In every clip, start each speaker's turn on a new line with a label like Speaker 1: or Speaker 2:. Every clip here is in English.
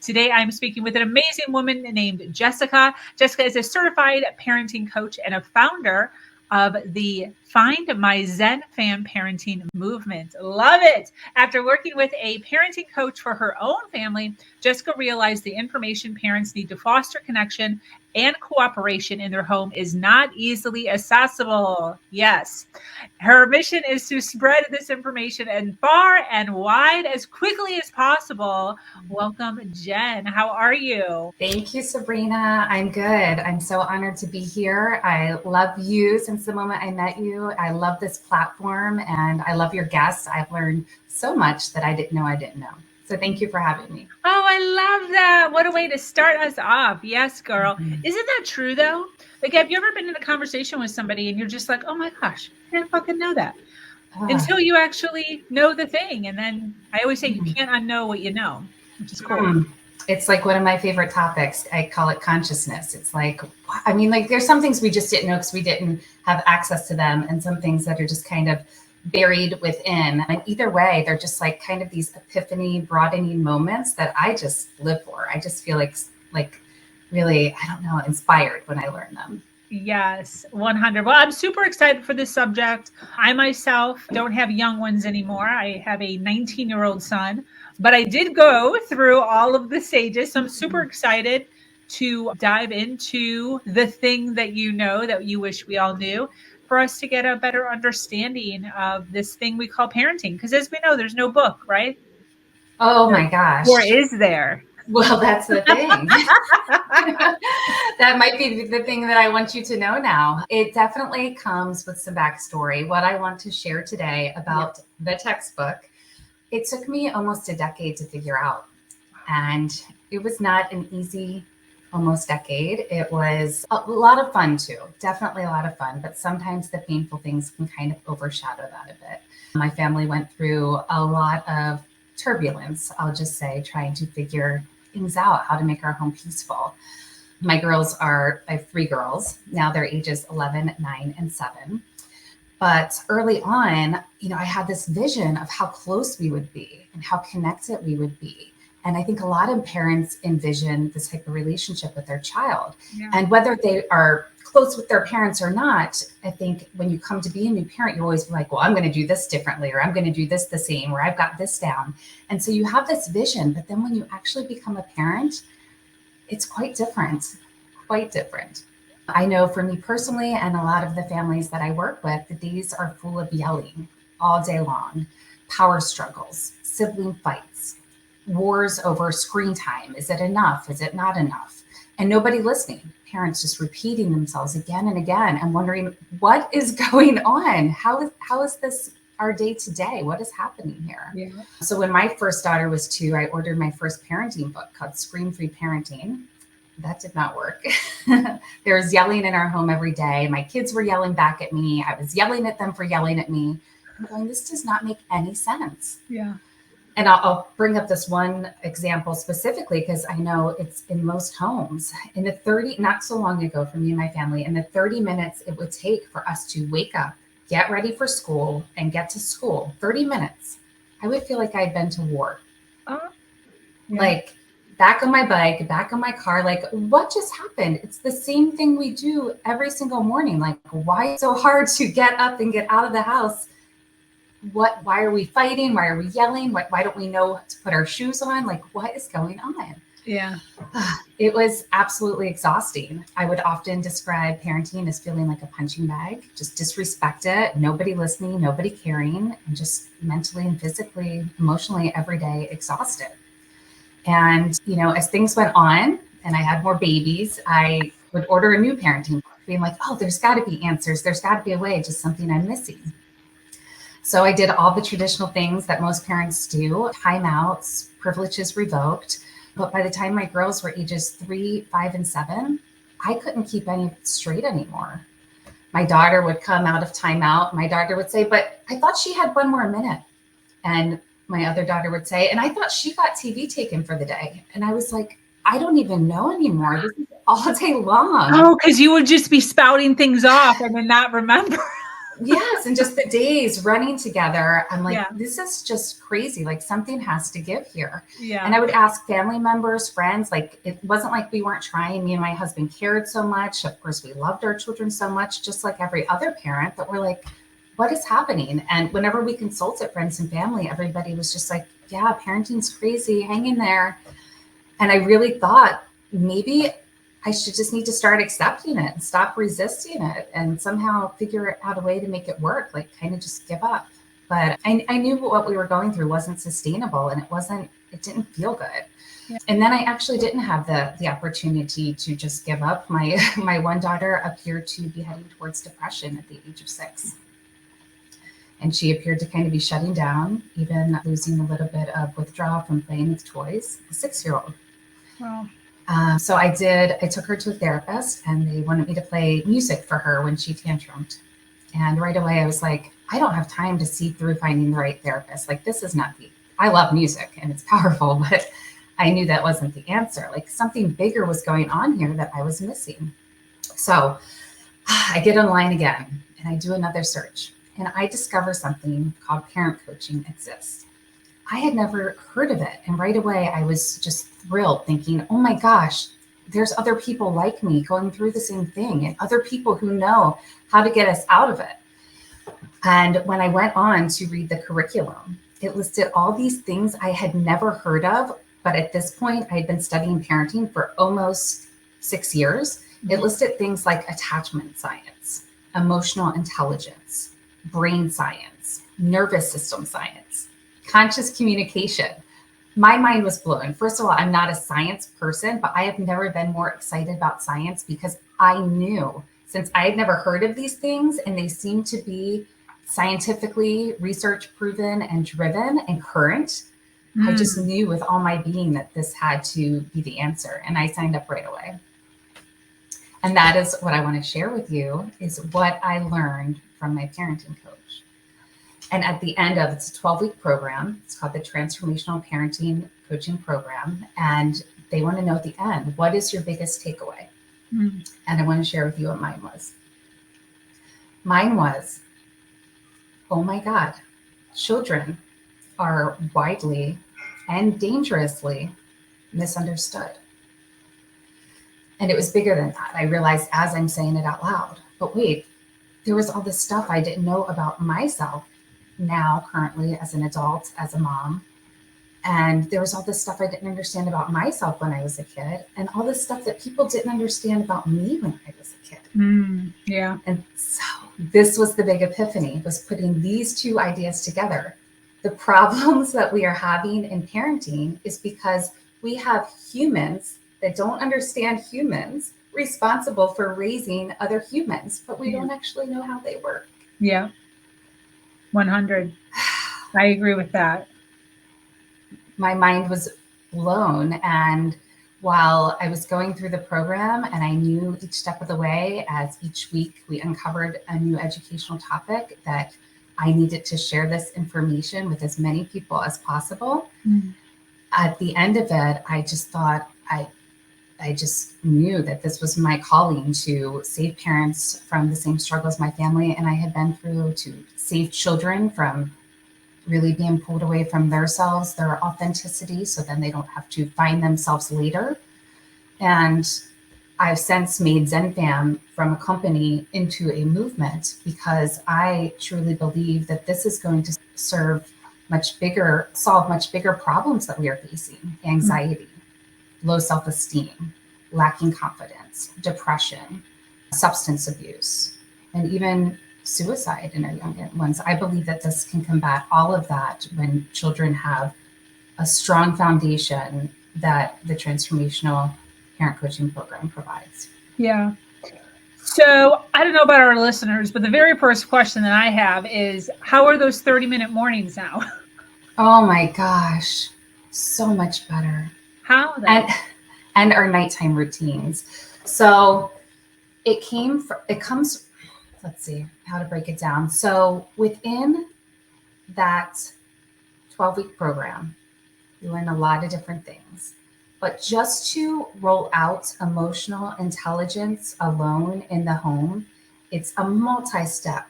Speaker 1: Today, I'm speaking with an amazing woman named Jessica. Jessica is a certified parenting coach and a founder of the Find My ZenFam parenting movement. Love it. After working with a parenting coach for her own family, Jessica realized the information parents need to foster connection and cooperation in their home is not easily accessible. Yes. Her mission is to spread this information as far and wide as quickly as possible. Welcome, Jen. How are you?
Speaker 2: Thank you, Sabrina. I'm good. I'm so honored to be here. I love you since the moment I met you. I love this platform and I love your guests. I've learned so much that I didn't know. So thank you for having me.
Speaker 1: Oh, I love that. What a way to start us off. Yes, girl. Isn't that true, though? Like, have you ever been in a conversation with somebody and you're just like, oh my gosh, I didn't fucking know that. Until you actually know the thing. And then I always say you can't unknow what you know, which is cool.
Speaker 2: It's like one of my favorite topics. I call it consciousness. It's like, I mean, like there's some things we just didn't know because we didn't have access to them, and some things that are just kind of buried within. And either way, they're just like kind of these epiphany, broadening moments that I just live for. I just feel like really, I don't know, inspired when I learn them.
Speaker 1: Yes, 100. Well, I'm super excited for this subject. I myself don't have young ones anymore. I have a 19-year-old son, but I did go through all of the stages. So I'm super excited to dive into the thing that you know that you wish we all knew, for us to get a better understanding of this thing we call parenting. Because as we know, there's no book, right?
Speaker 2: Oh my gosh.
Speaker 1: Or is there?
Speaker 2: Well, that's the thing. That might be the thing that I want you to know now. It definitely comes with some backstory. What I want to share today about the textbook, it took me almost a decade to figure out. And it was not an easy almost decade. It was a lot of fun too, definitely a lot of fun, but sometimes the painful things can kind of overshadow that a bit. My family went through a lot of turbulence, I'll just say, trying to figure things out, how to make our home peaceful. I have 3 girls. Now they're ages 11, 9, and 7. But early on, I had this vision of how close we would be and how connected we would be. And I think a lot of parents envision this type of relationship with their child. Yeah. And whether they are close with their parents or not, I think when you come to be a new parent, you always be like, well, I'm going to do this differently, or I'm going to do this the same, or I've got this down. And so you have this vision, but then when you actually become a parent, it's quite different. I know for me personally, and a lot of the families that I work with, the days are full of yelling all day long, power struggles, sibling fights, wars over screen time. Is it enough? Is it not enough? And nobody listening. Parents just repeating themselves again and again and wondering, what is going on? How is this our day to day? What is happening here? Yeah. So when my first daughter was 2, I ordered my first parenting book called Scream-Free Parenting. That did not work. There was yelling in our home every day. My kids were yelling back at me. I was yelling at them for yelling at me. I'm going, this does not make any sense.
Speaker 1: Yeah.
Speaker 2: And I'll bring up this one example specifically because I know it's in most homes. Not so long ago for me and my family, in the 30 minutes it would take for us to wake up, get ready for school, and get to school, 30 minutes, I would feel like I'd been to war. Like back on my bike, back on my car, like what just happened? It's the same thing we do every single morning. Like, why is it so hard to get up and get out of the house? Why are we fighting? Why are we yelling? Why don't we know to put our shoes on? Like, what is going on?
Speaker 1: Yeah.
Speaker 2: It was absolutely exhausting. I would often describe parenting as feeling like a punching bag, just disrespect it, nobody listening, nobody caring, and just mentally and physically, emotionally every day exhausted. And, as things went on and I had more babies, I would order a new parenting book, being like, oh, there's got to be answers. There's got to be a way, just something I'm missing. So I did all the traditional things that most parents do, timeouts, privileges revoked. But by the time my girls were ages 3, 5, and 7, I couldn't keep any of it straight anymore. My daughter would come out of timeout. My daughter would say, but I thought she had 1 more minute. And my other daughter would say, and I thought she got TV taken for the day. And I was like, I don't even know anymore. This is all day long.
Speaker 1: Oh, because you would just be spouting things off and then not remember.
Speaker 2: Yes. And just the days running together. I'm like,
Speaker 1: Yeah.
Speaker 2: this is just crazy. Like something has to give here.
Speaker 1: Yeah.
Speaker 2: And I would ask family members, friends, like it wasn't like we weren't trying. Me and my husband cared so much. Of course, we loved our children so much, just like every other parent, that we're like, what is happening? And whenever we consulted friends and family, everybody was just like, yeah, parenting's crazy, hang in there. And I really thought maybe I should just need to start accepting it and stop resisting it and somehow figure out a way to make it work, like kind of just give up. But I knew what we were going through wasn't sustainable, and it didn't feel good.
Speaker 1: Yeah.
Speaker 2: And then I actually didn't have the opportunity to just give up. My one daughter appeared to be heading towards depression at the age of 6. And she appeared to kind of be shutting down, even losing a little bit of withdrawal from playing with toys, a 6-year-old.
Speaker 1: Wow.
Speaker 2: So I took her to a therapist, and they wanted me to play music for her when she tantrumed. And right away I was like, I don't have time to see through finding the right therapist. Like, this is not I love music and it's powerful, but I knew that wasn't the answer. Like, something bigger was going on here that I was missing. So I get online again and I do another search, and I discover something called parent coaching exists. I had never heard of it. And right away, I was just thrilled, thinking, oh my gosh, there's other people like me going through the same thing, and other people who know how to get us out of it. And when I went on to read the curriculum, it listed all these things I had never heard of. But at this point, I had been studying parenting for almost 6 years. It listed things like attachment science, emotional intelligence, brain science, nervous system science, conscious communication. My mind was blown. First of all, I'm not a science person, but I have never been more excited about science, because I knew, since I had never heard of these things and they seemed to be scientifically research proven and driven and current, I just knew with all my being that this had to be the answer. And I signed up right away. And that is what I want to share with you, is what I learned from my parenting coach. And at the end of it's a 12-week program. It's called the Transformational Parenting Coaching Program. And they want to know at the end, what is your biggest takeaway? And I want to share with you what mine was. Mine was, oh my God, children are widely and dangerously misunderstood. And it was bigger than that. I realized as I'm saying it out loud, but wait, there was all this stuff I didn't know about myself now, currently, as an adult, as a mom. And there was all this stuff I didn't understand about myself when I was a kid, and all this stuff that people didn't understand about me when I was a kid.
Speaker 1: Yeah.
Speaker 2: And so this was the big epiphany, was putting these two ideas together. The problems that we are having in parenting is because we have humans that don't understand humans responsible for raising other humans, but we don't actually know how they work.
Speaker 1: Yeah. 100. I agree with that.
Speaker 2: My mind was blown. And while I was going through the program, and I knew each step of the way, as each week we uncovered a new educational topic, that I needed to share this information with as many people as possible. At the end of it, I just thought, I just knew that this was my calling, to save parents from the same struggles my family and I had been through, to save children from really being pulled away from themselves, their authenticity, so then they don't have to find themselves later. And I've since made ZenFam from a company into a movement, because I truly believe that this is going to solve much bigger problems that we are facing: anxiety, low self-esteem, lacking confidence, depression, substance abuse, and even suicide in our young ones. I believe that this can combat all of that when children have a strong foundation that the Transformational Parent Coaching Program provides.
Speaker 1: Yeah. So I don't know about our listeners, but the very first question that I have is, how are those 30-minute mornings now?
Speaker 2: Oh my gosh, so much better.
Speaker 1: How?
Speaker 2: And our nighttime routines. So let's see how to break it down. So within that 12-week program, you learn a lot of different things. But just to roll out emotional intelligence alone in the home, it's a multi-step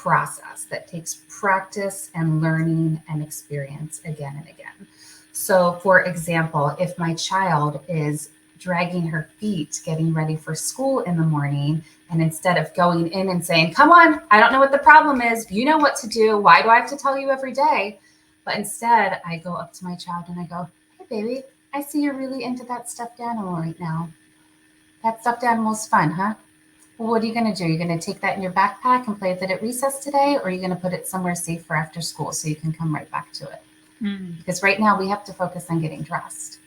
Speaker 2: process that takes practice and learning and experience again and again. So for example, if my child is dragging her feet, getting ready for school in the morning, and instead of going in and saying, come on, I don't know what the problem is, you know what to do, why do I have to tell you every day? But instead I go up to my child and I go, hey baby, I see you're really into that stuffed animal right now. That stuffed animal's fun, huh? Well, what are you going to do? You're going to take that in your backpack and play with it at recess today, or are you going to put it somewhere safe for after school so you can come right back to it? Because right now we have to focus on getting dressed.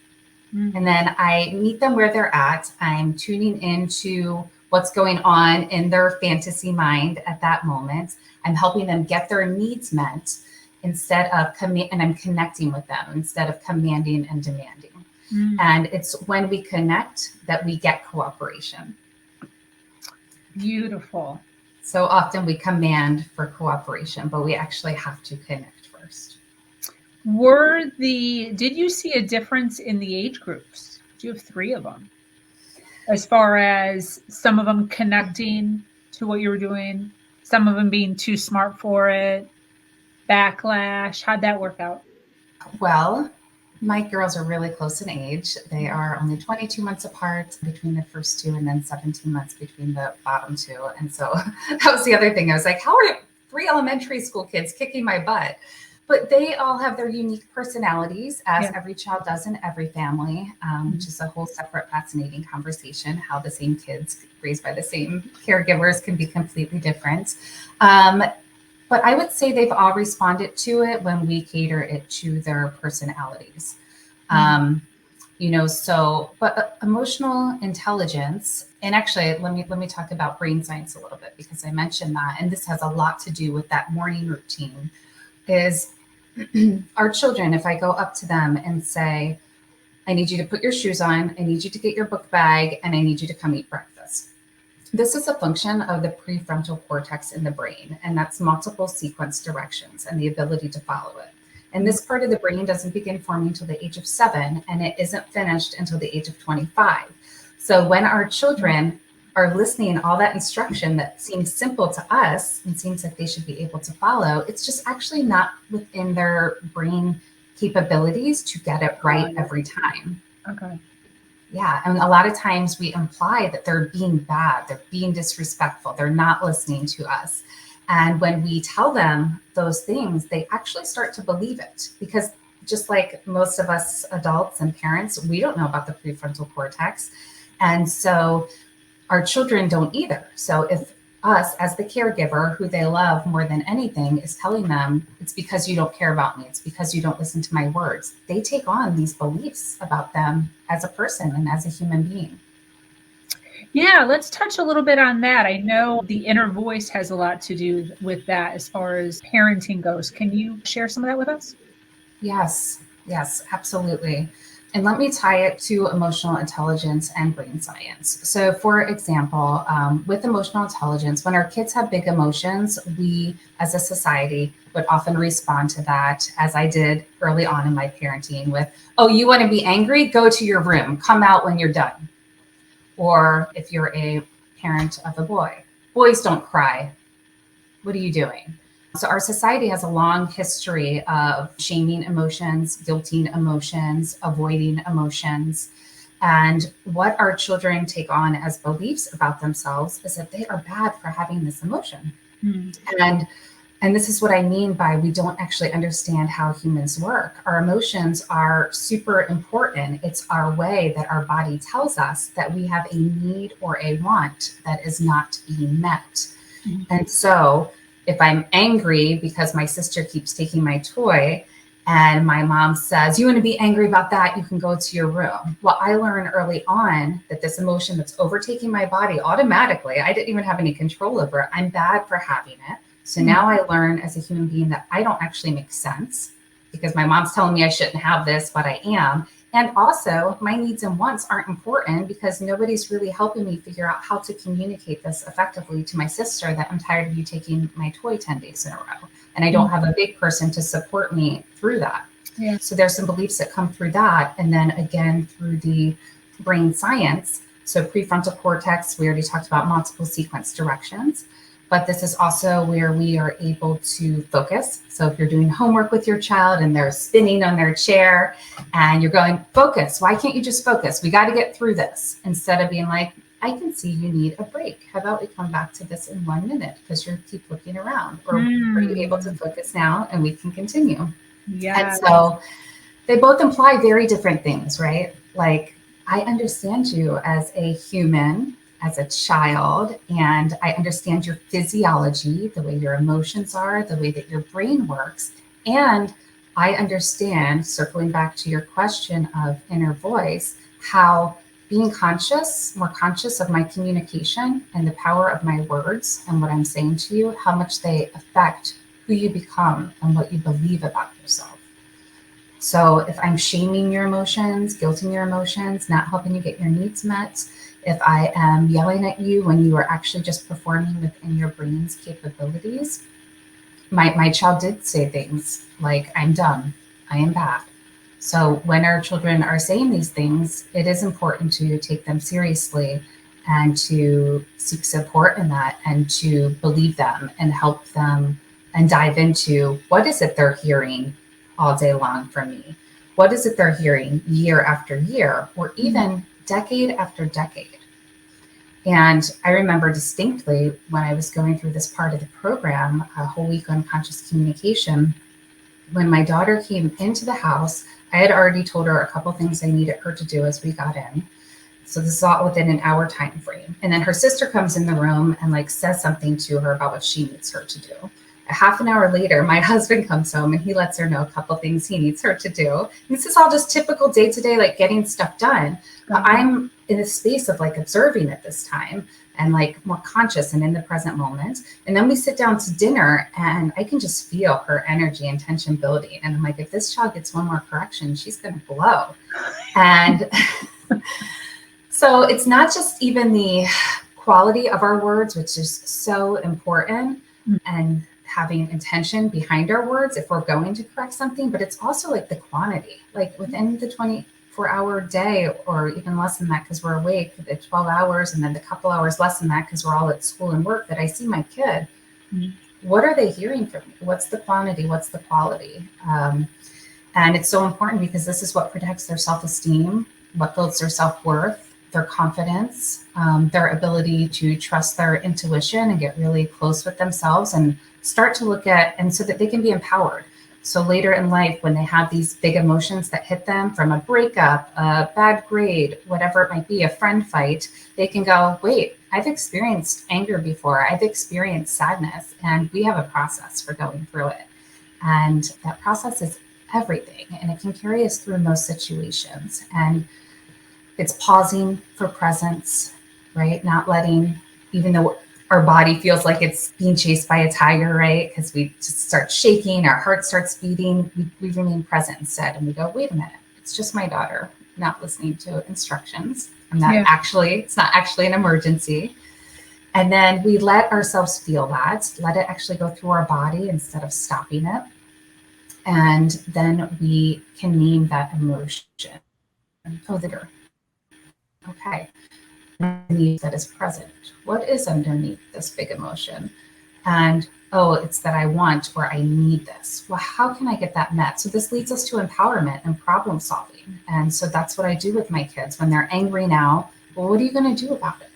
Speaker 2: And then I meet them where they're at. I'm tuning into what's going on in their fantasy mind at that moment. I'm helping them get their needs met instead of and I'm connecting with them instead of commanding and demanding. And it's when we connect that we get cooperation.
Speaker 1: Beautiful.
Speaker 2: So often we command for cooperation, but we actually have to connect first.
Speaker 1: Did you see a difference in the age groups? Do you have 3 of them? As far as some of them connecting to what you were doing, some of them being too smart for it, backlash, how'd that work out?
Speaker 2: Well, my girls are really close in age. They are only 22 months apart between the first 2 and then 17 months between the bottom 2. And so that was the other thing. I was like, how are 3 elementary school kids kicking my butt? But they all have their unique personalities, as every child does in every family, which is a whole separate fascinating conversation, how the same kids raised by the same caregivers can be completely different. But I would say they've all responded to it when we cater it to their personalities. But emotional intelligence, and actually let me talk about brain science a little bit, because I mentioned that, and this has a lot to do with that morning routine, is our children, if I go up to them and say, I need you to put your shoes on, I need you to get your book bag, and I need you to come eat breakfast. This is a function of the prefrontal cortex in the brain, and that's multiple sequence directions and the ability to follow it. And this part of the brain doesn't begin forming until the age of 7, and it isn't finished until the age of 25. So when our children are listening all that instruction that seems simple to us and seems like they should be able to follow, it's just actually not within their brain capabilities to get it right every time.
Speaker 1: Okay.
Speaker 2: Yeah. And a lot of times we imply that they're being bad, they're being disrespectful, they're not listening to us. And when we tell them those things, they actually start to believe it, because just like most of us adults and parents, we don't know about the prefrontal cortex. And so our children don't either. So if us as the caregiver, who they love more than anything, is telling them it's because you don't care about me, it's because you don't listen to my words, they take on these beliefs about them as a person and as a human being.
Speaker 1: Yeah, let's touch a little bit on that. I know the inner voice has a lot to do with that as far as parenting goes. Can you share some of that with us?
Speaker 2: Yes, absolutely. And let me tie it to emotional intelligence and brain science. So for example, with emotional intelligence, when our kids have big emotions, we as a society would often respond to that, as I did early on in my parenting, with, oh, you want to be angry? Go to your room, come out when you're done. Or if you're a parent of a boy, boys don't cry. What are you doing? So our society has a long history of shaming emotions, guilting emotions, avoiding emotions. And what our children take on as beliefs about themselves is that they are bad for having this emotion. And this is what I mean by we don't actually understand how humans work. Our emotions are super important. It's our way that our body tells us that we have a need or a want that is not being met. And so if I'm angry because my sister keeps taking my toy and my mom says, you want to be angry about that, you can go to your room. Well, I learned early on that this emotion that's overtaking my body automatically, I didn't even have any control over it. I'm bad for having it. So now I learn as a human being that I don't actually make sense because my mom's telling me I shouldn't have this, but I am. And also my needs and wants aren't important because nobody's really helping me figure out how to communicate this effectively to my sister, that I'm tired of you taking my toy 10 days in a row. And I don't have a big person to support me through that. Yeah. So there's some beliefs that come through that. And then again, through the brain science. So prefrontal cortex, we already talked about multiple sequence directions. But this is also where we are able to focus. So if you're doing homework with your child and they're spinning on their chair and you're going, focus, why can't you just focus? We got to get through this, instead of being like, I can see you need a break. How about we come back to this in 1 minute because you keep looking around? Or are you able to focus now and we can continue?
Speaker 1: Yeah.
Speaker 2: And so they both imply very different things, right? Like, I understand you as a human, as a child, and I understand your physiology, the way your emotions are, the way that your brain works. And I understand, circling back to your question of inner voice, how being conscious, more conscious of my communication and the power of my words and what I'm saying to you, how much they affect who you become and what you believe about yourself. So if I'm shaming your emotions, guilting your emotions, not helping you get your needs met, if I am yelling at you when you are actually just performing within your brain's capabilities, my child did say things like, I'm dumb, I am bad. So when our children are saying these things, it is important to take them seriously and to seek support in that and to believe them and help them and dive into what is it they're hearing all day long from me? What is it they're hearing year after year, or even decade after decade? And I remember distinctly when I was going through this part of the program, a whole week on conscious communication, when my daughter came into the house, I had already told her a couple things I needed her to do as we got in. So this is all within an hour time frame. And then her sister comes in the room and like says something to her about what she needs her to do. A half an hour later, my husband comes home and he lets her know a couple things he needs her to do. And this is all just typical day-to-day, like getting stuff done. But I'm in a space of like observing at this time and like more conscious and in the present moment. And then we sit down to dinner and I can just feel her energy and tension building. And I'm like, if this child gets one more correction, she's going to blow. And so it's not just even the quality of our words, which is so important, and having intention behind our words if we're going to correct something, but it's also like the quantity, like within the 24-hour day, or even less than that because we're awake, the 12 hours, and then the couple hours less than that because we're all at school and work, that I see my kid. What are they hearing from me? What's the quantity? What's the quality? And it's so important because this is what protects their self-esteem, what builds their self-worth, their confidence, their ability to trust their intuition and get really close with themselves and start to look at, and so that they can be empowered. So later in life, when they have these big emotions that hit them from a breakup, a bad grade, whatever it might be, a friend fight, they can go, wait, I've experienced anger before. I've experienced sadness, and we have a process for going through it. And that process is everything, and it can carry us through most situations. And it's pausing for presence, right? Not letting, even though our body feels like it's being chased by a tiger, right? Because we just start shaking, our heart starts beating, we remain present instead. And we go, wait a minute, it's just my daughter not listening to instructions. I'm not it's not actually an emergency. And then we let ourselves feel that, let it actually go through our body instead of stopping it. And then we can name that emotion. Oh, the girl. Okay. Underneath that is present. What is underneath this big emotion? And it's that I want or I need this. Well, how can I get that met? So this leads us to empowerment and problem solving. And so that's what I do with my kids when they're angry now. Well, what are you going to do about it?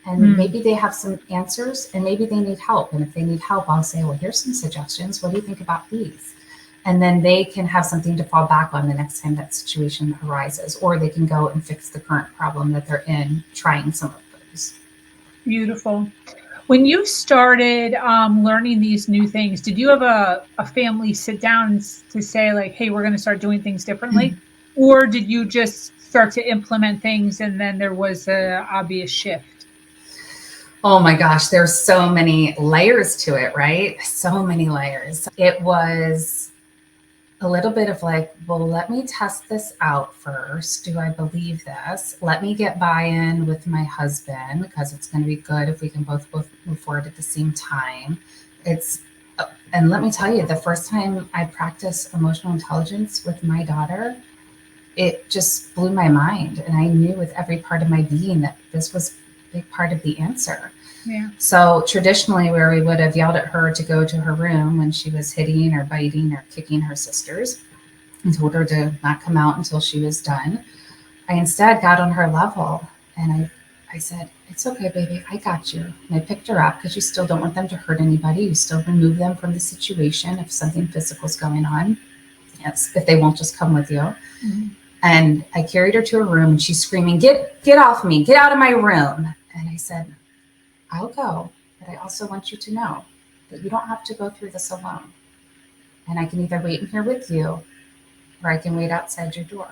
Speaker 2: And maybe they have some answers and maybe they need help. And if they need help, I'll say, well, here's some suggestions. What do you think about these? And then they can have something to fall back on the next time that situation arises, or they can go and fix the current problem that they're in, trying some of those.
Speaker 1: Beautiful. When you started learning these new things, did you have a family sit down to say like, hey, we're going to start doing things differently? Or did you just start to implement things and then there was an obvious shift?
Speaker 2: Oh my gosh, there's so many layers to it, right? So many layers. It was a little bit of like, well, let me test this out first. Do I believe this? Let me get buy-in with my husband because it's going to be good if we can both move forward at the same time. And let me tell you, the first time I practiced emotional intelligence with my daughter, it just blew my mind. And I knew with every part of my being that this was big part of the answer.
Speaker 1: Yeah.
Speaker 2: So traditionally, where we would have yelled at her to go to her room when she was hitting or biting or kicking her sisters and told her to not come out until she was done, I instead got on her level and I said, it's okay, baby, I got you. And I picked her up because you still don't want them to hurt anybody. You still remove them from the situation if something physical is going on. Yes, if they won't just come with you.
Speaker 1: Mm-hmm.
Speaker 2: And I carried her to her room and she's screaming, get off me, get out of my room. And I said, I'll go, but I also want you to know that you don't have to go through this alone. And I can either wait in here with you or I can wait outside your door.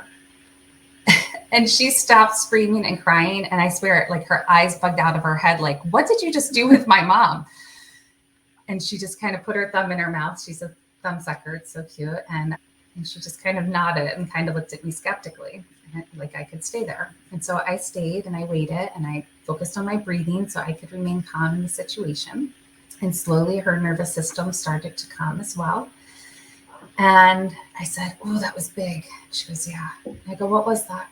Speaker 2: And she stopped screaming and crying. And I swear, like her eyes bugged out of her head. Like, what did you just do with my mom? And she just kind of put her thumb in her mouth. She's a thumb sucker. It's so cute. And she just kind of nodded and kind of looked at me skeptically, like I could stay there. And so I stayed and I waited and I focused on my breathing so I could remain calm in the situation. And slowly her nervous system started to calm as well. And I said, oh, that was big. She goes, yeah. I go, what was that?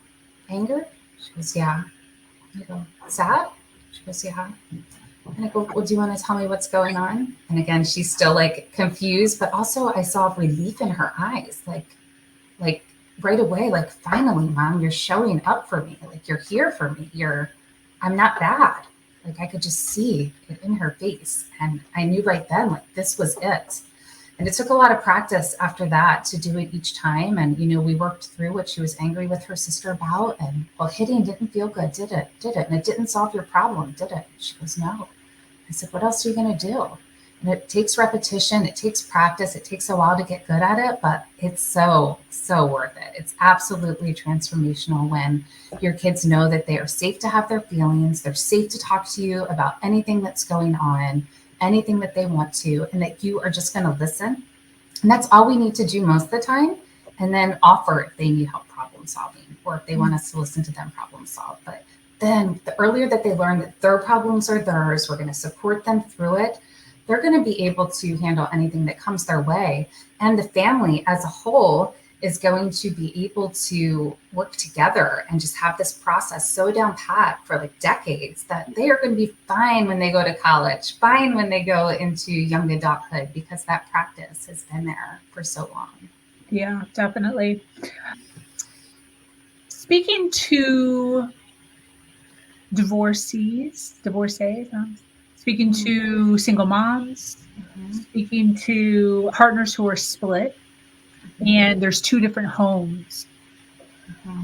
Speaker 2: Anger? She goes, yeah. I go, sad? She goes, yeah. And I go, well, do you want to tell me what's going on? And again, she's still like confused, but also I saw relief in her eyes, like right away, like, finally, Mom, you're showing up for me. Like, you're here for me. I'm not bad. Like, I could just see it in her face. And I knew right then, like, this was it. And it took a lot of practice after that to do it each time. And, we worked through what she was angry with her sister about. And, well, hitting didn't feel good, did it? And it didn't solve your problem, did it? She goes, no. I said, what else are you going to do? And it takes repetition. It takes practice. It takes a while to get good at it, but it's so, so worth it. It's absolutely transformational when your kids know that they are safe to have their feelings. They're safe to talk to you about anything that's going on, anything that they want to, and that you are just going to listen. And that's all we need to do most of the time. And then offer if they need help problem solving, or if they want us to listen to them problem solve. But then the earlier that they learn that their problems are theirs, we're going to support them through it, they're going to be able to handle anything that comes their way. And the family as a whole is going to be able to work together and just have this process so down pat for like decades that they are going to be fine when they go to college, fine when they go into young adulthood, because that practice has been there for so long.
Speaker 1: Yeah, definitely. Speaking to divorcees, speaking to single moms, speaking to partners who are split, and there's two different homes.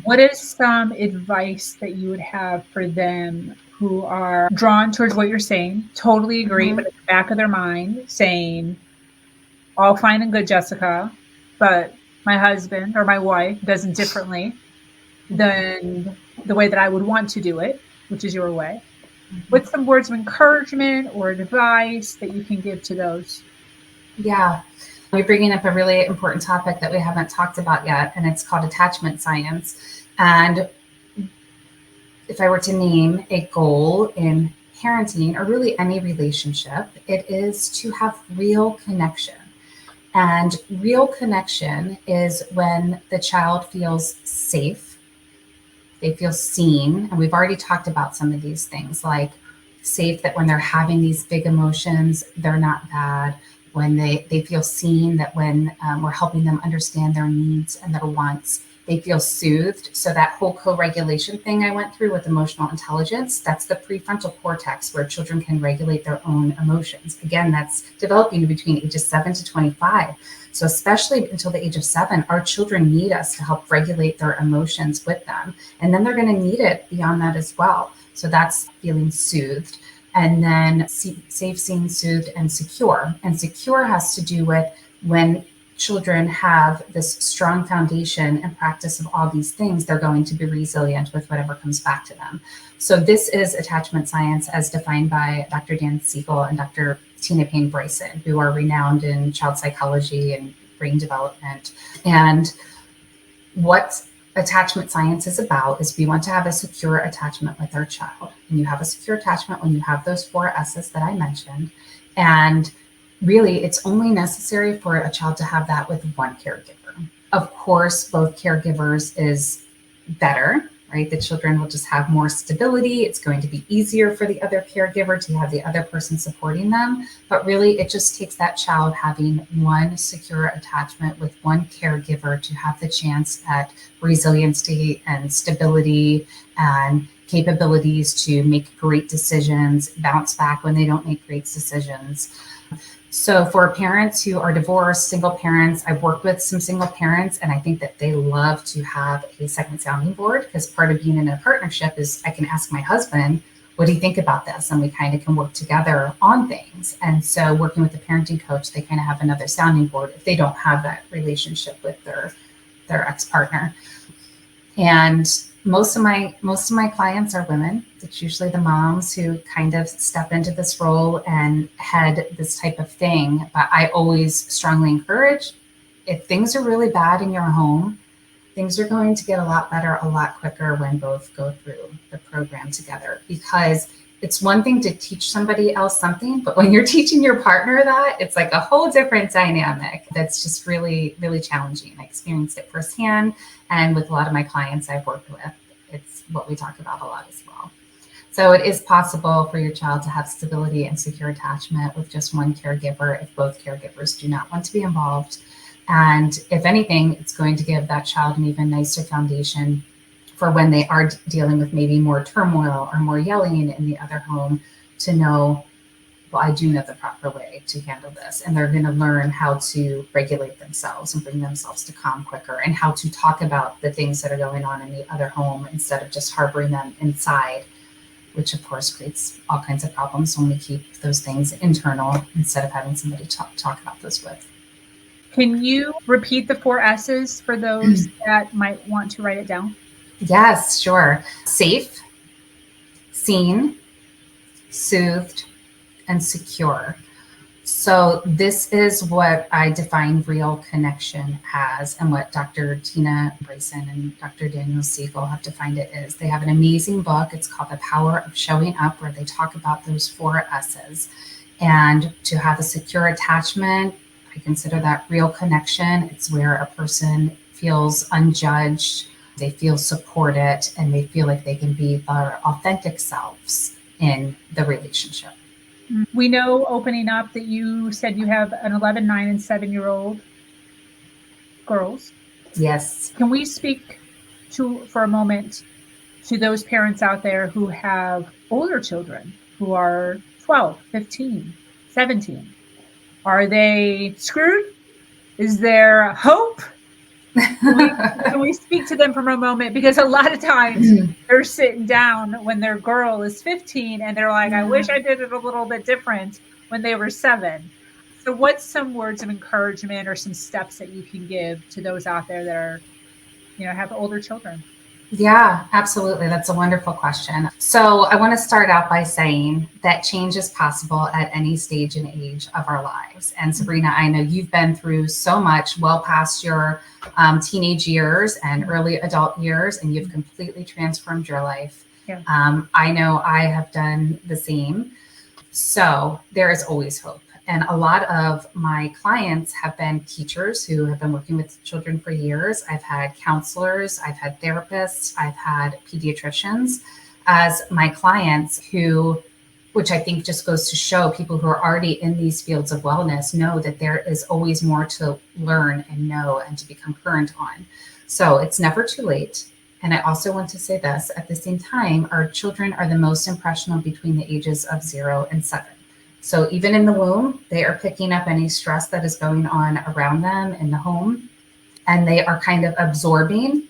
Speaker 1: What is some advice that you would have for them who are drawn towards what you're saying? Totally agree, but at the back of their mind saying, all fine and good, Jessica, but my husband or my wife does it differently than the way that I would want to do it, which is your way. What's some words of encouragement or advice that you can give to those?
Speaker 2: Yeah. You're bringing up a really important topic that we haven't talked about yet, and it's called attachment science. And if I were to name a goal in parenting, or really any relationship, it is to have real connection. And real connection is when the child feels safe, they feel seen. And we've already talked about some of these things, like safe that when they're having these big emotions, they're not bad. When they feel seen, that when we're helping them understand their needs and their wants, they feel soothed. So that whole co-regulation thing I went through with emotional intelligence, that's the prefrontal cortex where children can regulate their own emotions. Again, that's developing between ages 7 to 25. So especially until the age of 7, our children need us to help regulate their emotions with them. And then they're going to need it beyond that as well. So that's feeling soothed. And then safe, seen, soothed, and secure. And secure has to do with when children have this strong foundation and practice of all these things, they're going to be resilient with whatever comes back to them. So this is attachment science as defined by Dr. Dan Siegel and Dr. Tina Payne Bryson, who are renowned in child psychology and brain development. And what attachment science is about is we want to have a secure attachment with our child. And you have a secure attachment when you have those 4 S's that I mentioned. And really, it's only necessary for a child to have that with one caregiver. Of course, both caregivers is better, right? The children will just have more stability. It's going to be easier for the other caregiver to have the other person supporting them. But really, it just takes that child having one secure attachment with one caregiver to have the chance at resiliency and stability and capabilities to make great decisions, bounce back when they don't make great decisions. So for parents who are divorced, single parents, I've worked with some single parents, and I think that they love to have a second sounding board, because part of being in a partnership is I can ask my husband, what do you think about this? And we kind of can work together on things. And so working with a parenting coach, they kind of have another sounding board if they don't have that relationship with their ex-partner. And most of my clients are women. It's usually the moms who kind of step into this role and head this type of thing. But I always strongly encourage, if things are really bad in your home, things are going to get a lot better a lot quicker when both go through the program together. Because it's one thing to teach somebody else something, but when you're teaching your partner that, it's like a whole different dynamic that's just really, really challenging. I experienced it firsthand, and with a lot of my clients I've worked with, it's what we talk about a lot as well. So it is possible for your child to have stability and secure attachment with just one caregiver if both caregivers do not want to be involved. And if anything, it's going to give that child an even nicer foundation for when they are dealing with maybe more turmoil or more yelling in the other home, to know, well, I do know the proper way to handle this. And they're going to learn how to regulate themselves and bring themselves to calm quicker, and how to talk about the things that are going on in the other home instead of just harboring them inside, which of course creates all kinds of problems when we keep those things internal instead of having somebody talk about those with.
Speaker 1: Can you repeat the 4 S's for those that might want to write it down?
Speaker 2: Yes, sure. Safe, seen, soothed, and secure. So this is what I define real connection as, and what Dr. Tina Bryson and Dr. Daniel Siegel have defined it as. They have an amazing book. It's called The Power of Showing Up, where they talk about those 4 S's. And to have a secure attachment, I consider that real connection. It's where a person feels unjudged, they feel supported, and they feel like they can be their authentic selves in the relationship.
Speaker 1: We know, opening up, that you said you have an 11, 9, and 7-year-old girls.
Speaker 2: Yes.
Speaker 1: Can we speak for a moment to those parents out there who have older children who are 12, 15, 17? Are they screwed? Is there hope? Can we speak to them for a moment? Because a lot of times they're sitting down when their girl is 15 and they're like, I wish I did it a little bit different when they were 7. So what's some words of encouragement or some steps that you can give to those out there that are, have older children?
Speaker 2: Yeah, absolutely. That's a wonderful question. So I want to start out by saying that change is possible at any stage and age of our lives. And Sabrina, I know you've been through so much well past your teenage years and early adult years, and you've completely transformed your life.
Speaker 1: Yeah.
Speaker 2: I know I have done the same. So there is always hope. And a lot of my clients have been teachers who have been working with children for years. I've had counselors, I've had therapists, I've had pediatricians as my clients, which I think just goes to show people who are already in these fields of wellness know that there is always more to learn and know and to become current on. So it's never too late. And I also want to say this, at the same time, our children are the most impressionable between the ages of 0 and 7. So even in the womb, they are picking up any stress that is going on around them in the home, and they are kind of absorbing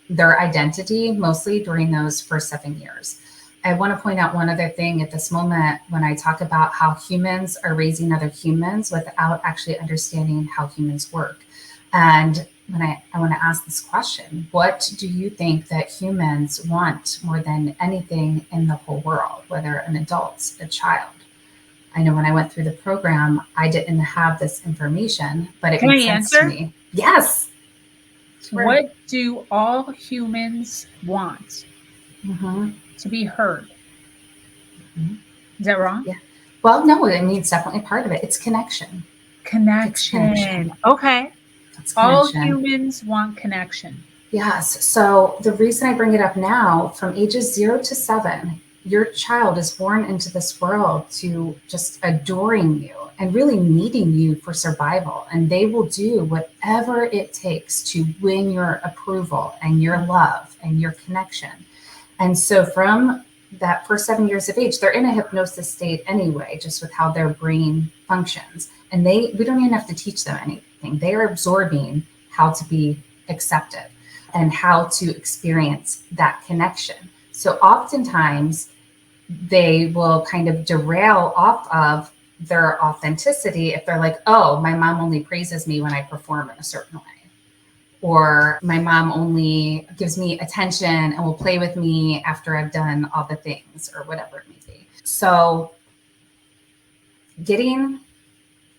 Speaker 2: their identity mostly during those first 7 years. I want to point out one other thing at this moment when I talk about how humans are raising other humans without actually understanding how humans work. And when I want to ask this question, what do you think that humans want more than anything in the whole world, whether an adult, a child? I know when I went through the program, I didn't have this information, but it made sense to me. Yes.
Speaker 1: Sure. What do all humans want? To be heard. Is that wrong?
Speaker 2: Yeah. Well, no, I mean, it's definitely part of it. It's connection.
Speaker 1: Connection. Okay. All humans want connection.
Speaker 2: Yes. So the reason I bring it up now, from ages 0 to 7, your child is born into this world to just adoring you and really needing you for survival. And they will do whatever it takes to win your approval and your love and your connection. And so from that first 7 years of age, they're in a hypnosis state anyway, just with how their brain functions. And we don't even have to teach them anything. They are absorbing how to be accepted and how to experience that connection. So oftentimes they will kind of derail off of their authenticity if they're like, oh, my mom only praises me when I perform in a certain way. Or my mom only gives me attention and will play with me after I've done all the things, or whatever it may be. So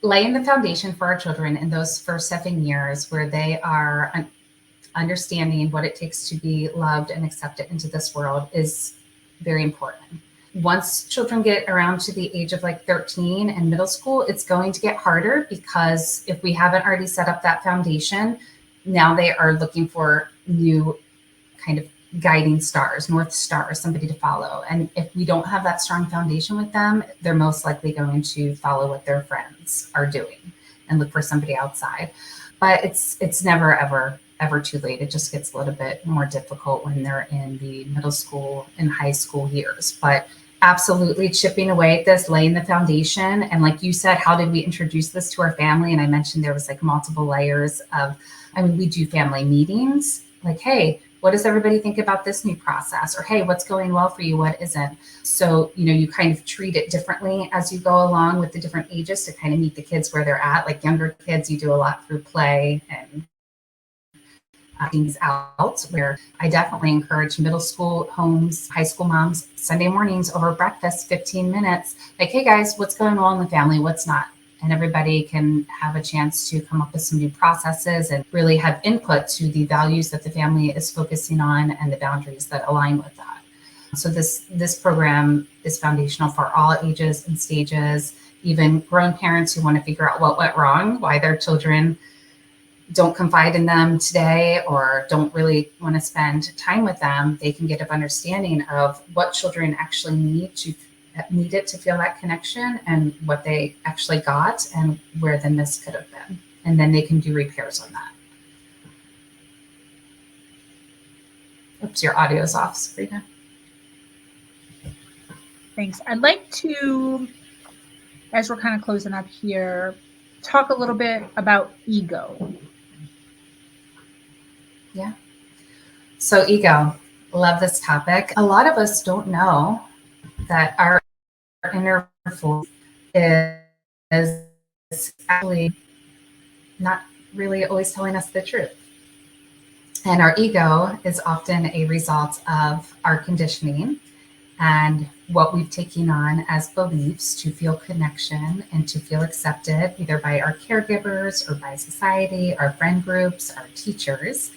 Speaker 2: laying the foundation for our children in those first 7 years where they are understanding what it takes to be loved and accepted into this world is very important. Once children get around to the age of like 13 and middle school, it's going to get harder, because if we haven't already set up that foundation, now they are looking for new kind of guiding stars, North Stars, somebody to follow. And if we don't have that strong foundation with them, they're most likely going to follow what their friends are doing and look for somebody outside. But it's never, ever too late. It just gets a little bit more difficult when they're in the middle school and high school years. But absolutely chipping away at this, laying the foundation. And like you said, how did we introduce this to our family? And I mentioned there was like multiple layers of, we do family meetings, like, hey, what does everybody think about this new process? Or, hey, what's going well for you? What isn't? So, you kind of treat it differently as you go along with the different ages to kind of meet the kids where they're at. Like younger kids, you do a lot through play and things out, where I definitely encourage middle school homes, high school moms, Sunday mornings over breakfast, 15 minutes, like, hey guys, what's going on in the family? What's not? And everybody can have a chance to come up with some new processes and really have input to the values that the family is focusing on and the boundaries that align with that. So this program is foundational for all ages and stages, even grown parents who want to figure out what went wrong, why their children don't confide in them today or don't really want to spend time with them. They can get an understanding of what children actually needed to feel that connection and what they actually got and where the miss could have been. And then they can do repairs on that. Oops, your audio's off, Sabrina.
Speaker 1: Thanks. I'd like to, as we're kind of closing up here, talk a little bit about ego.
Speaker 2: Yeah. So ego, love this topic. A lot of us don't know that our inner voice is actually not really always telling us the truth. And our ego is often a result of our conditioning and what we've taken on as beliefs to feel connection and to feel accepted, either by our caregivers or by society, our friend groups, our teachers.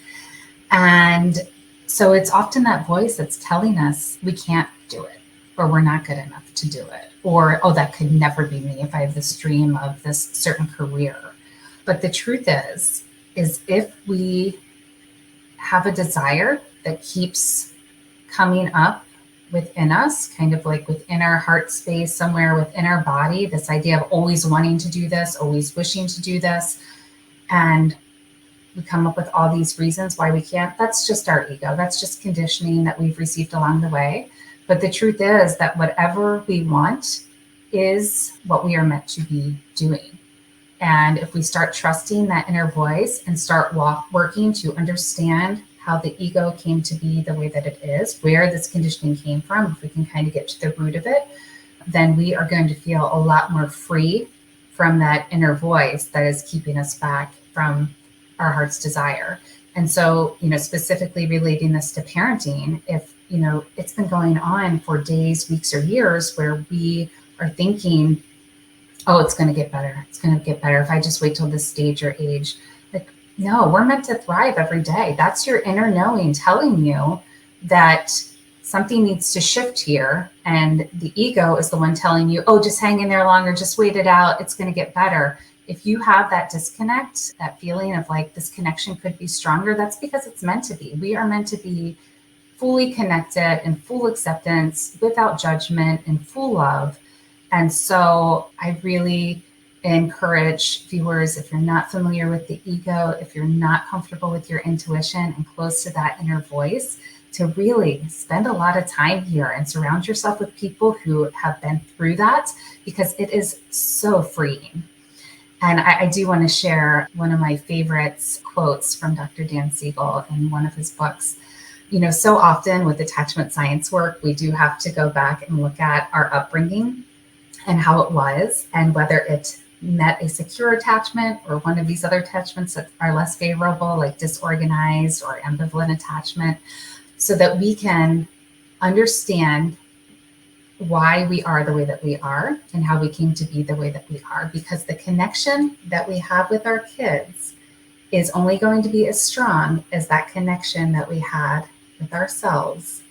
Speaker 2: And so it's often that voice that's telling us we can't do it, or we're not good enough to do it, or, oh, that could never be me if I have this dream of this certain career. But the truth is if we have a desire that keeps coming up within us, kind of like within our heart space, somewhere within our body, this idea of always wanting to do this, always wishing to do this, and we come up with all these reasons why we can't, that's just our ego. That's just conditioning that we've received along the way. But the truth is that whatever we want is what we are meant to be doing. And if we start trusting that inner voice and start working to understand how the ego came to be the way that it is, where this conditioning came from, if we can kind of get to the root of it, then we are going to feel a lot more free from that inner voice that is keeping us back from our heart's desire. And so, specifically relating this to parenting, if, it's been going on for days, weeks, or years where we are thinking, oh, it's going to get better. It's going to get better if I just wait till this stage or age. Like, no, we're meant to thrive every day. That's your inner knowing telling you that something needs to shift here. And the ego is the one telling you, oh, just hang in there longer, just wait it out. It's going to get better. If you have that disconnect, that feeling of like this connection could be stronger, that's because it's meant to be. We are meant to be fully connected in full acceptance, without judgment, in full love. And so I really encourage viewers, if you're not familiar with the ego, if you're not comfortable with your intuition and close to that inner voice, to really spend a lot of time here and surround yourself with people who have been through that, because it is so freeing. And I do want to share one of my favorites quotes from Dr. Dan Siegel in one of his books. You know, so often with attachment science work, we do have to go back and look at our upbringing and how it was, and whether it met a secure attachment or one of these other attachments that are less favorable, like disorganized or ambivalent attachment, so that we can understand why we are the way that we are and how we came to be the way that we are. Because the connection that we have with our kids is only going to be as strong as that connection that we had with ourselves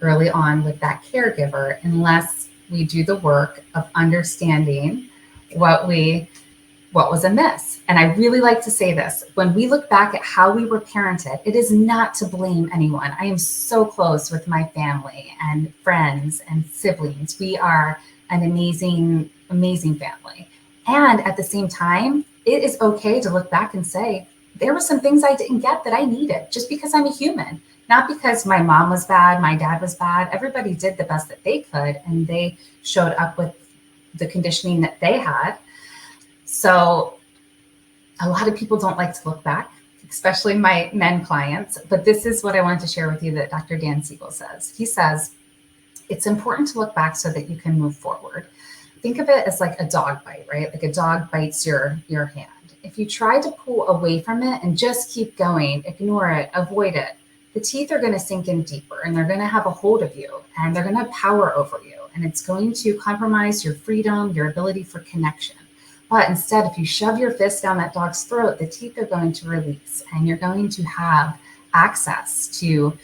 Speaker 2: early on with that caregiver, unless we do the work of understanding what was amiss. And I really like to say this: when we look back at how we were parented, it is not to blame anyone. I am so close with my family and friends and siblings. We are an amazing, amazing family. And at the same time, it is okay to look back and say, there were some things I didn't get that I needed, just because I'm a human. Not because my mom was bad, my dad was bad. Everybody did the best that they could, and they showed up with the conditioning that they had. So a lot of people don't like to look back, especially my men clients. But this is what I wanted to share with you that Dr. Dan Siegel says. He says, it's important to look back so that you can move forward. Think of it as like a dog bite, right? Like a dog bites your hand. If you try to pull away from it and just keep going, ignore it, avoid it, the teeth are going to sink in deeper, and they're going to have a hold of you, and they're going to have power over you. And it's going to compromise your freedom, your ability for connection. But instead, if you shove your fist down that dog's throat, the teeth are going to release, and you're going to have access to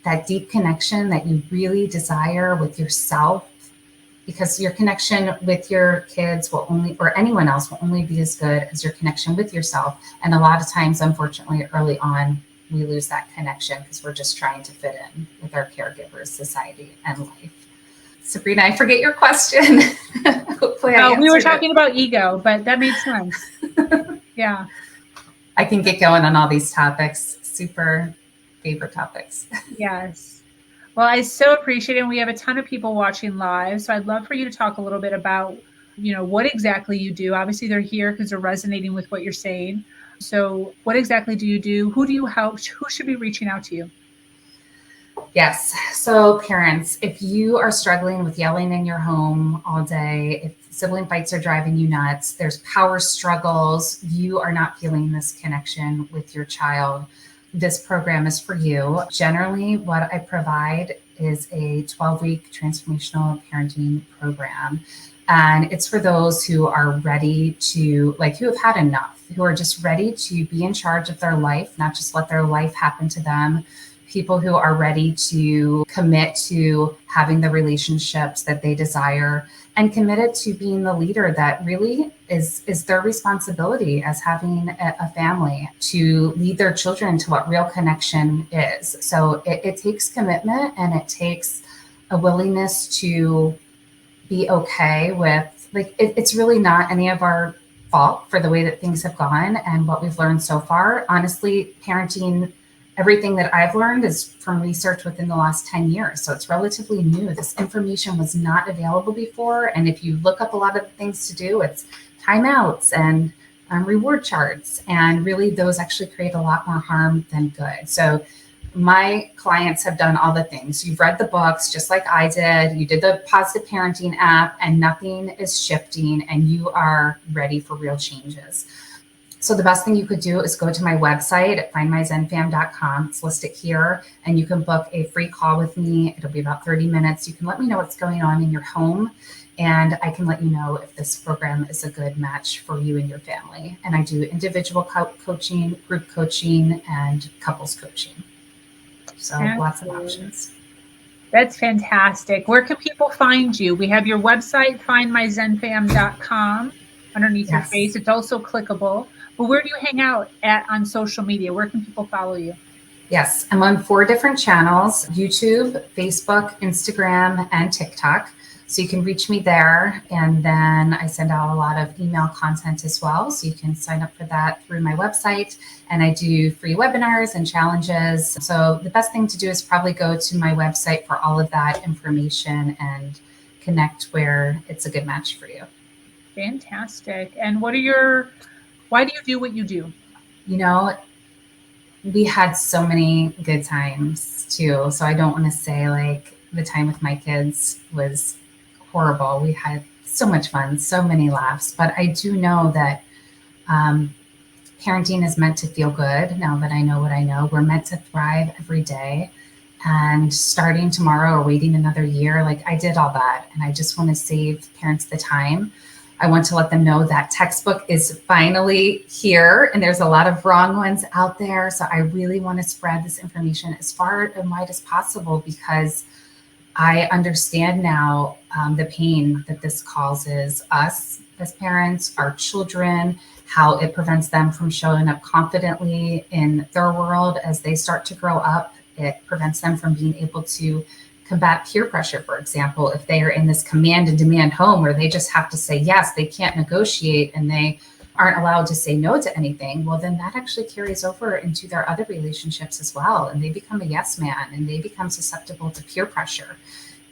Speaker 2: that deep connection that you really desire with yourself, because your connection with your kids will only, or anyone else will only be as good as your connection with yourself. And a lot of times, unfortunately, early on, we lose that connection because we're just trying to fit in with our caregivers, society, and life. Sabrina, I forget your question. Hopefully
Speaker 1: we were talking about ego, but that made sense. Yeah.
Speaker 2: I can get going on all these topics. Super favorite topics.
Speaker 1: Yes. Well, I so appreciate it. And we have a ton of people watching live. So I'd love for you to talk a little bit about, what exactly you do. Obviously, they're here because they're resonating with what you're saying. So what exactly do you do? Who do you help? Who should be reaching out to you?
Speaker 2: Yes. So parents, if you are struggling with yelling in your home all day, if sibling fights are driving you nuts, there's power struggles, you are not feeling this connection with your child, this program is for you. Generally, what I provide is a 12-week transformational parenting program. And it's for those who are ready to, who have had enough, who are just ready to be in charge of their life, not just let their life happen to them. People who are ready to commit to having the relationships that they desire, and committed to being the leader that really is their responsibility as having a family, to lead their children to what real connection is. So it takes commitment, and it takes a willingness to be okay with, it's really not any of our fault for the way that things have gone and what we've learned so far. Honestly, parenting, everything that I've learned is from research within the last 10 years. So it's relatively new. This information was not available before. And if you look up a lot of the things to do, it's timeouts and reward charts. And really, those actually create a lot more harm than good. So my clients have done all the things. You've read the books just like I did. You did the positive parenting app, and nothing is shifting, and you are ready for real changes. So the best thing you could do is go to my website at findmyzenfam.com. It's listed here, and you can book a free call with me. It'll be about 30 minutes. You can let me know what's going on in your home, and I can let you know if this program is a good match for you and your family. And I do individual coaching, group coaching, and couples coaching. So lots of options.
Speaker 1: That's fantastic. Where can people find you? We have your website, findmyzenfam.com. underneath your
Speaker 2: Yes.
Speaker 1: face. It's also clickable. But where do you hang out at on social media? Where can people follow you?
Speaker 2: Yes, I'm on 4 different channels: YouTube, Facebook, Instagram, and TikTok. So you can reach me there. And then I send out a lot of email content as well. So you can sign up for that through my website. And I do free webinars and challenges. So the best thing to do is probably go to my website for all of that information and connect where it's a good match for you.
Speaker 1: Fantastic. And why do you do what you do?
Speaker 2: You know, we had so many good times too. So I don't want to say like the time with my kids was horrible. We had so much fun, so many laughs. But I do know that um, parenting is meant to feel good. Now that I know what I know, we're meant to thrive every day. And starting tomorrow or waiting another year, like I did all that. And I just want to save parents the time. I want to let them know that textbook is finally here, and there's a lot of wrong ones out there. So I really want to spread this information as far and wide as possible, because I understand now the pain that this causes us as parents, our children, how it prevents them from showing up confidently in their world as they start to grow up. It prevents them from being able to combat peer pressure, for example. If they are in this command and demand home where they just have to say yes, they can't negotiate, and they aren't allowed to say no to anything, well, then that actually carries over into their other relationships as well. And they become a yes man, and they become susceptible to peer pressure.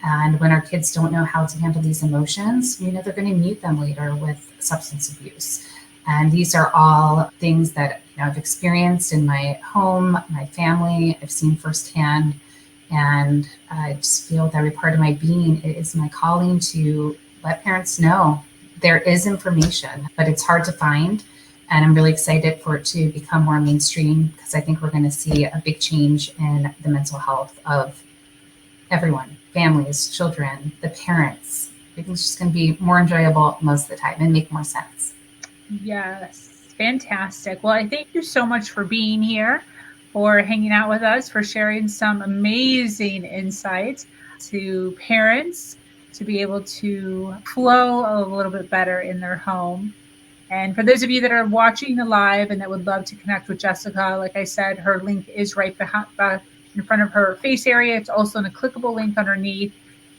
Speaker 2: And when our kids don't know how to handle these emotions, they're going to meet them later with substance abuse. And these are all things that I've experienced in my home, my family. I've seen firsthand. And I just feel that every part of my being, it is my calling to let parents know there is information, but it's hard to find. And I'm really excited for it to become more mainstream, because I think we're going to see a big change in the mental health of everyone, families, children, the parents. I think it's just going to be more enjoyable most of the time and make more sense.
Speaker 1: Yes, fantastic. Well, I thank you so much for being here, for hanging out with us, for sharing some amazing insights to parents to be able to flow a little bit better in their home. And for those of you that are watching the live and that would love to connect with Jessica, like I said, her link is right behind, in front of her face area. It's also in a clickable link underneath.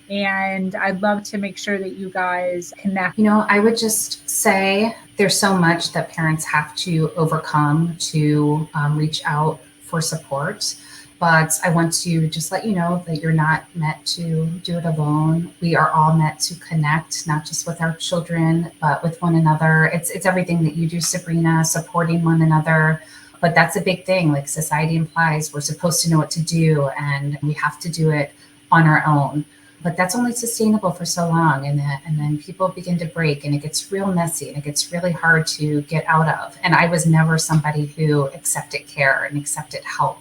Speaker 1: And I'd love to make sure that you guys connect.
Speaker 2: I would just say there's so much that parents have to overcome to reach out for support. But I want to just let you know that you're not meant to do it alone. We are all meant to connect, not just with our children, but with one another. It's everything that you do, Sabrina, supporting one another. But that's a big thing. Like society implies we're supposed to know what to do, and we have to do it on our own. But that's only sustainable for so long. And then people begin to break, and it gets real messy, and it gets really hard to get out of. And I was never somebody who accepted care and accepted help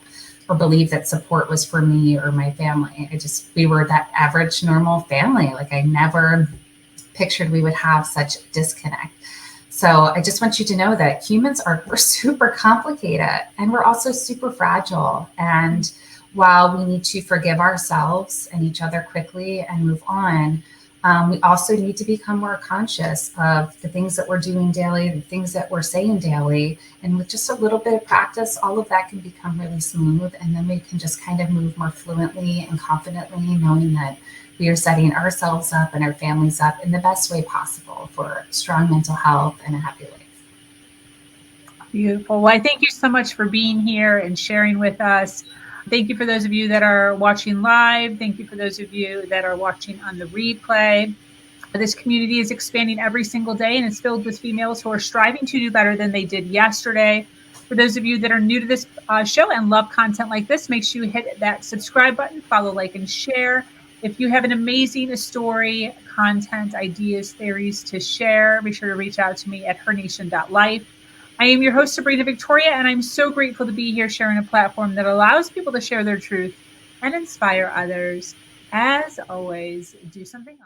Speaker 2: or believed that support was for me or my family. We were that average, normal family. Like I never pictured we would have such disconnect. So I just want you to know that we're super complicated, and we're also super fragile. And while we need to forgive ourselves and each other quickly and move on, we also need to become more conscious of the things that we're doing daily, the things that we're saying daily. And with just a little bit of practice, all of that can become really smooth. And then we can just kind of move more fluently and confidently, knowing that we are setting ourselves up and our families up in the best way possible for strong mental health and a happy life.
Speaker 1: Beautiful. Well, I thank you so much for being here and sharing with us. Thank you for those of you that are watching live. Thank you for those of you that are watching on the replay. This community is expanding every single day, and it's filled with females who are striving to do better than they did yesterday. For those of you that are new to this show and love content like this, make sure you hit that subscribe button, follow, like, and share. If you have an amazing story, content, ideas, theories to share, be sure to reach out to me at hernation.life. I am your host, Sabrina Victoria, and I'm so grateful to be here sharing a platform that allows people to share their truth and inspire others. As always, do something else.